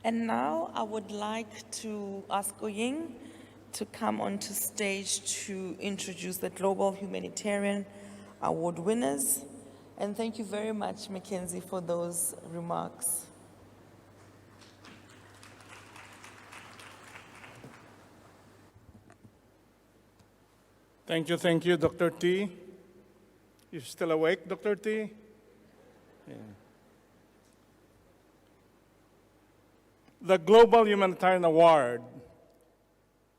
And now I would like to ask Oying to come onto stage to introduce the Global Humanitarian Award winners. And thank you very much, Mackenzie, for those remarks. Thank you, Dr. T. You still awake, Dr. T? Yeah. The Global Humanitarian Award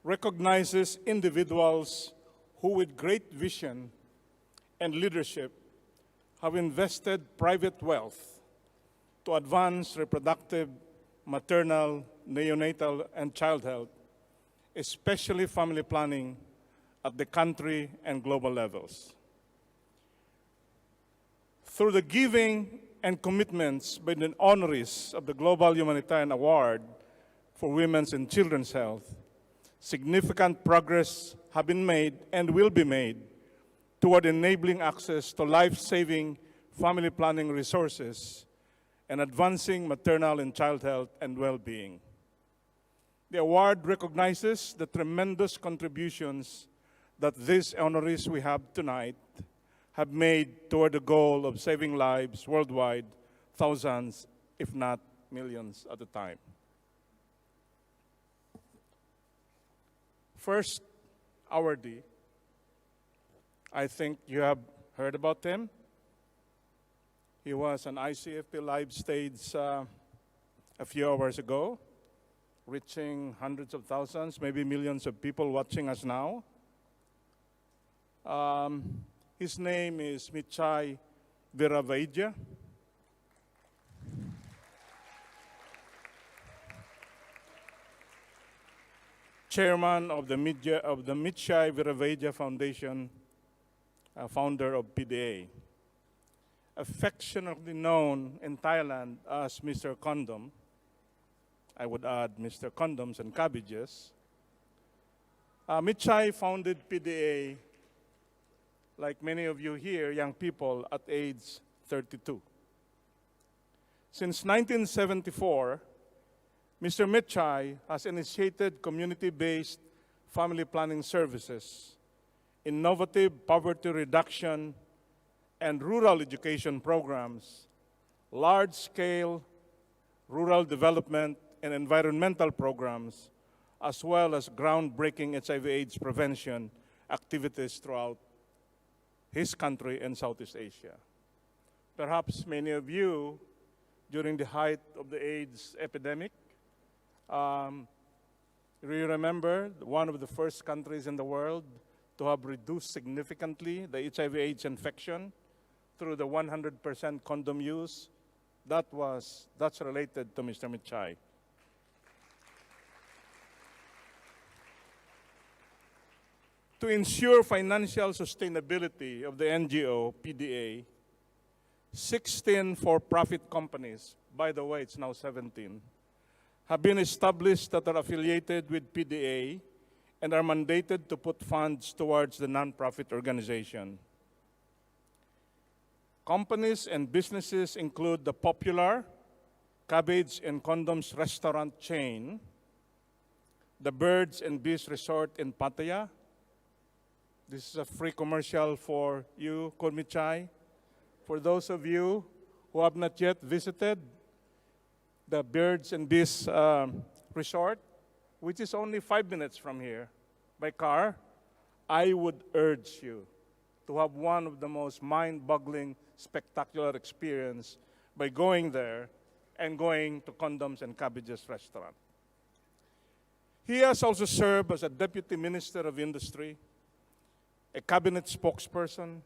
recognizes individuals who, with great vision and leadership, have invested private wealth to advance reproductive, maternal, neonatal, and child health, especially family planning at the country and global levels. Through the giving and commitments by the honorees of the Global Humanitarian Award for Women's and Children's Health, significant progress have been made and will be made toward enabling access to life-saving family planning resources and advancing maternal and child health and well-being. The award recognizes the tremendous contributions that these honorees we have tonight have made toward the goal of saving lives worldwide, thousands, if not millions at a time. First, awardee. I think you have heard about him. He was on ICFP live stage a few hours ago, reaching hundreds of thousands, maybe millions of people watching us now. His name is Michai Viravaidya. Chairman of the Michai Viravaidya Foundation, founder of PDA. Affectionately known in Thailand as Mr. Condom, I would add Mr. Condoms and Cabbages. Michai founded PDA, like many of you here, young people, at age 32. Since 1974, Mr. Michai has initiated community-based family planning services, innovative poverty reduction and rural education programs, large-scale rural development and environmental programs, as well as groundbreaking HIV/AIDS prevention activities throughout his country and Southeast Asia. Perhaps many of you, during the height of the AIDS epidemic, you remember one of the first countries in the world to have reduced significantly the HIV/AIDS infection through the 100% condom use. That's related to Mr. Michai. To ensure financial sustainability of the NGO, PDA, 16 for-profit companies, by the way, it's now 17, have been established that are affiliated with PDA and are mandated to put funds towards the nonprofit organization. Companies and businesses include the popular Cabbage and Condoms restaurant chain, the Birds and Bees Resort in Pattaya. This is a free commercial for you, Kurmichai. For those of you who have not yet visited the Birds and Bees Resort, which is only 5 minutes from here by car, I would urge you to have one of the most mind-boggling, spectacular experience by going there and going to Condoms and Cabbages restaurant. He has also served as a Deputy Minister of Industry, a cabinet spokesperson,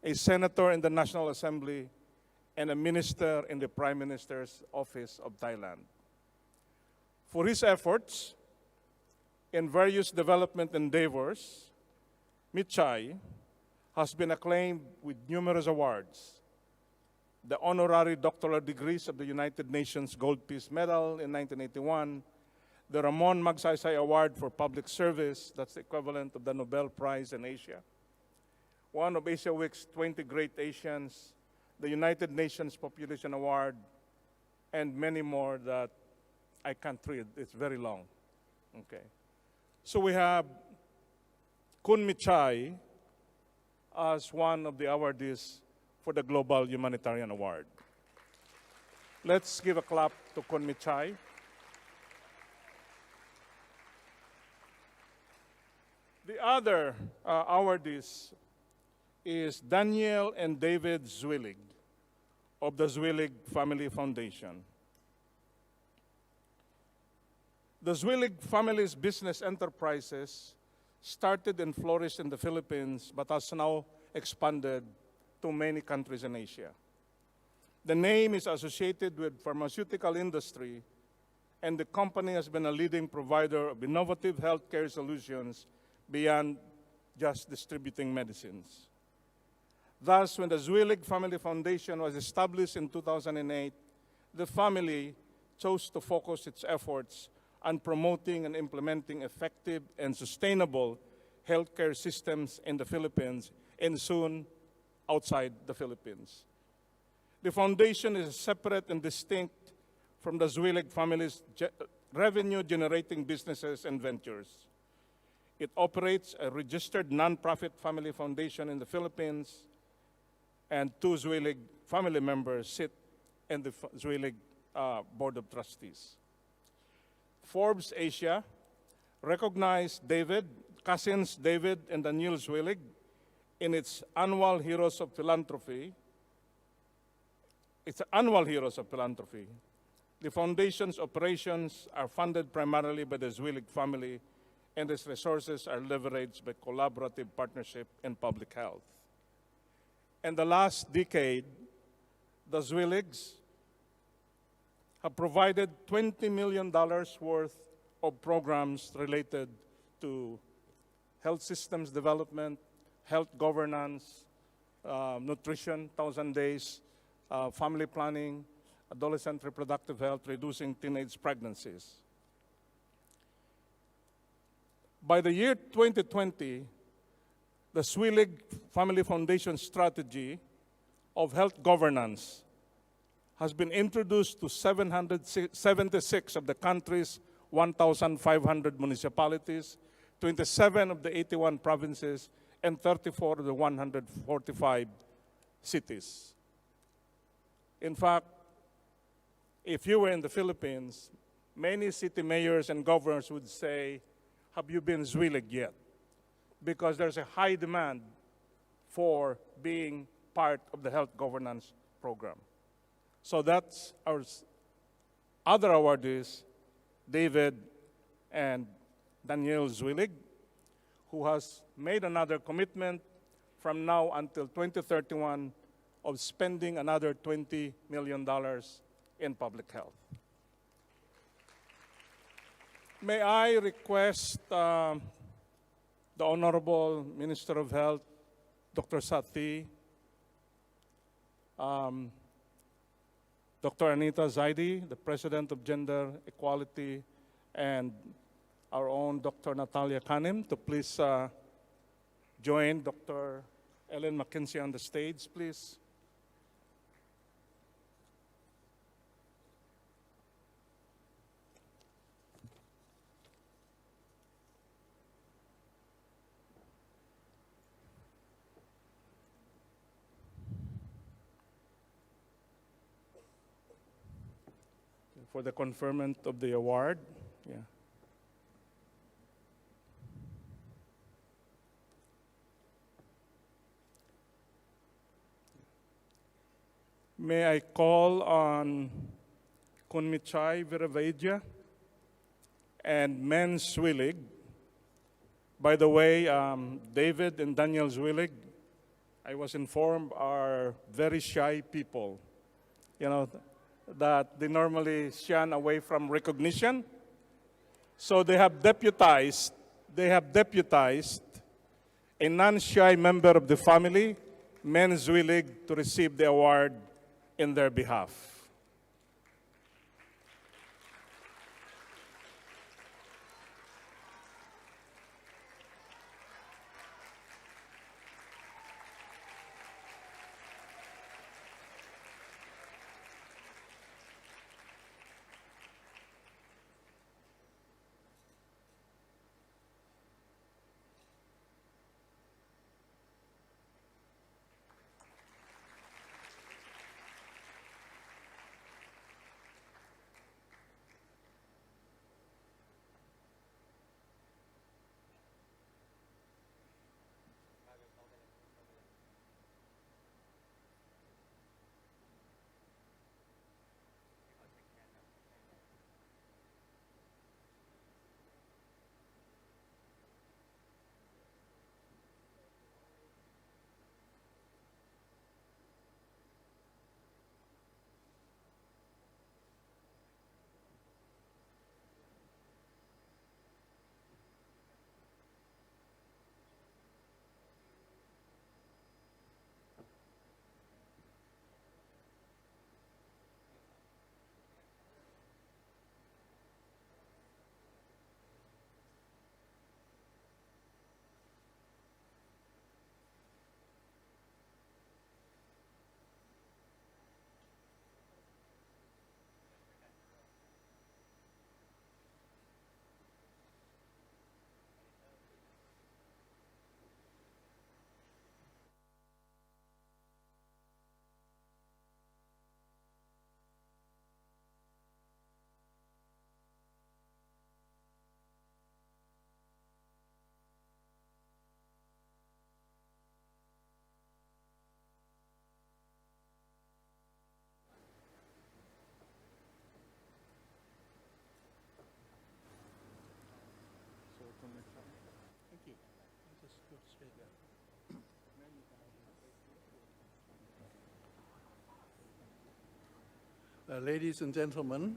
a senator in the National Assembly, and a minister in the Prime Minister's Office of Thailand. For his efforts in various development endeavors, Michai has been acclaimed with numerous awards. The honorary doctoral degrees of the United Nations Gold Peace Medal in 1981, the Ramon Magsaysay Award for Public Service, that's the equivalent of the Nobel Prize in Asia, one of Asia Week's 20 Great Asians, the United Nations Population Award, and many more that I can't read, it's very long. Okay. So we have Kun Michai as one of the awardees for the Global Humanitarian Award. Let's give a clap to Kun Michai. The other awardees is Daniel and David Zwillig of the Zwillig Family Foundation. The Zwillig family's business enterprises started and flourished in the Philippines, but has now expanded to many countries in Asia. The name is associated with pharmaceutical industry, and the company has been a leading provider of innovative healthcare solutions beyond just distributing medicines. Thus, when the Zwillig Family Foundation was established in 2008, the family chose to focus its efforts on promoting and implementing effective and sustainable healthcare systems in the Philippines and soon outside the Philippines. The foundation is separate and distinct from the Zwillig family's revenue-generating businesses and ventures. It operates a registered nonprofit family foundation in the Philippines, and 2 Zwillig family members sit in the Zwillig Board of Trustees. Forbes Asia recognized cousins David and Daniel Zwillig in its annual Heroes of Philanthropy. It's annual Heroes of Philanthropy. The foundation's operations are funded primarily by the Zwillig family, and its resources are leveraged by collaborative partnership in public health. In the last decade, the Zwilligs have provided $20 million worth of programs related to health systems development, health governance, nutrition, 1,000 days, family planning, adolescent reproductive health, reducing teenage pregnancies. By the year 2020, the Zwillig Family Foundation strategy of health governance has been introduced to 776 of the country's 1,500 municipalities, 27 of the 81 provinces, and 34 of the 145 cities. In fact, if you were in the Philippines, many city mayors and governors would say, have you been Zwillig yet? Because there's a high demand for being part of the health governance program. So that's our other awardees, David and Daniel Zwillig, who has made another commitment from now until 2031 of spending another $20 million in public health. May I request the Honorable Minister of Health, Dr. Sati, Dr. Anita Zaidi, the President of Gender Equality, and our own Dr. Natalia Kanim, to please join Dr. Ellen McKinsey on the stage, please. For the conferment of the award. Yeah. May I call on Kunmichai Viravedya and Men Zwillig. By the way, David and Daniel Zwillig, I was informed, are very shy people. You know, that they normally shun away from recognition. So they have deputized a non-shy member of the family, Men Zwillig, to receive the award in their behalf. Ladies and gentlemen,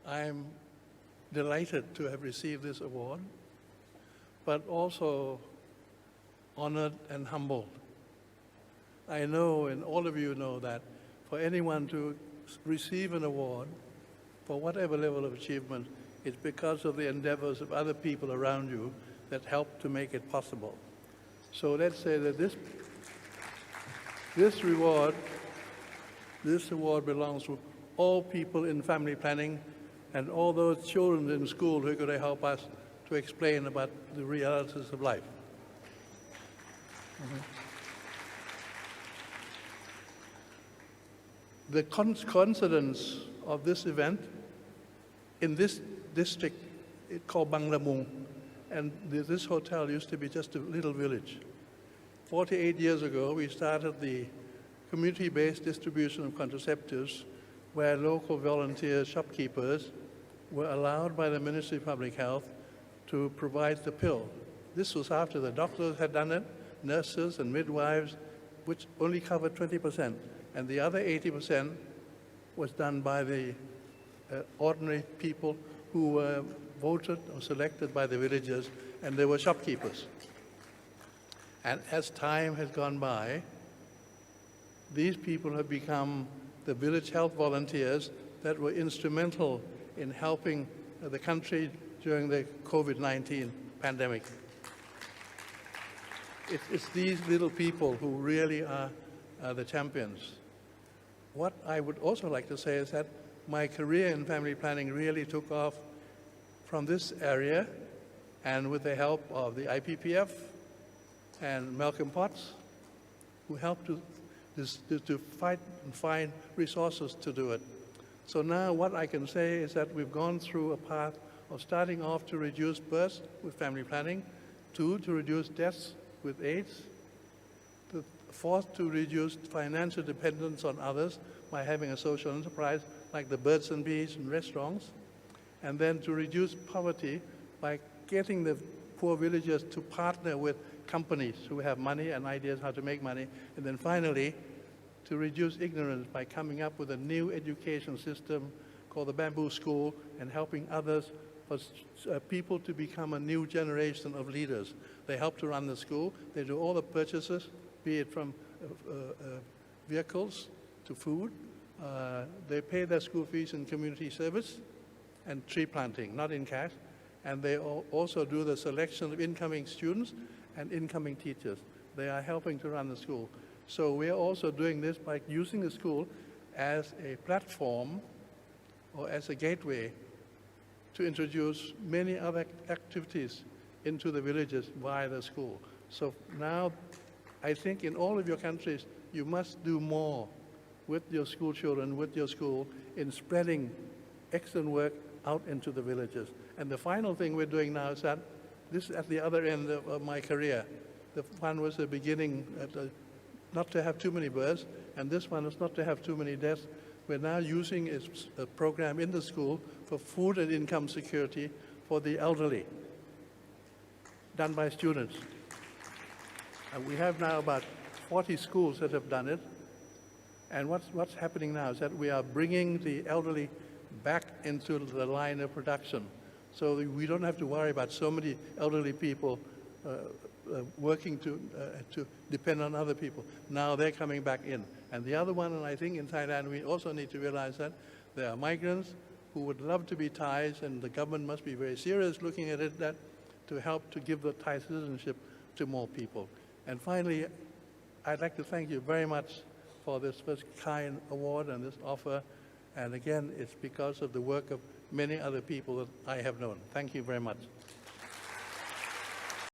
I'm delighted to have received this award, but also honored and humbled. I know, and all of you know, that for anyone to receive an award for whatever level of achievement, it's because of the endeavors of other people around you that help to make it possible. So let's say that this award belongs to all people in family planning and all those children in school who are going to help us to explain about the realities of life. The coincidence of this event in this district called Bang Lamung, and this hotel used to be just a little village. 48 years ago, we started the community-based distribution of contraceptives where local volunteer shopkeepers were allowed by the Ministry of Public Health to provide the pill. This was after the doctors had done it, nurses and midwives, which only covered 20%, and the other 80% was done by the ordinary people who were voted or selected by the villagers, and they were shopkeepers. And as time has gone by, these people have become the village health volunteers that were instrumental in helping the country during the COVID-19 pandemic. It's these little people who really are the champions. What I would also like to say is that my career in family planning really took off from this area, and with the help of the IPPF and Malcolm Potts, who helped to fight and find resources to do it. So now what I can say is that we've gone through a path of starting off to reduce births with family planning, 2, to reduce deaths with AIDS, 4, to reduce financial dependence on others by having a social enterprise like the birds and bees and restaurants, and then to reduce poverty by getting the poor villagers to partner with companies who have money and ideas how to make money, and then finally to reduce ignorance by coming up with a new education system called the Bamboo School and helping others, for people to become a new generation of leaders. They help to run the school. They do all the purchases, be it from vehicles to food. They pay their school fees in community service and tree planting, not in cash. And they also do the selection of incoming students and incoming teachers. They are helping to run the school. So we are also doing this by using the school as a platform or as a gateway to introduce many other activities into the villages via the school. So now I think in all of your countries, you must do more with your school children, with your school, in spreading excellent work out into the villages. And the final thing we're doing now is that this is at the other end of my career. The one was the beginning, not to have too many births, and this one is not to have too many deaths. We're now using a program in the school for food and income security for the elderly, done by students. And we have now about 40 schools that have done it. And what's happening now is that we are bringing the elderly back into the line of production. So we don't have to worry about so many elderly people working to depend on other people. Now they're coming back in. And the other one, and I think in Thailand, we also need to realize that there are migrants who would love to be Thais, and the government must be very serious looking at it, that to help to give the Thai citizenship to more people. And finally, I'd like to thank you very much for this first kind award and this offer. And again, it's because of the work of many other people that I have known. Thank you very much.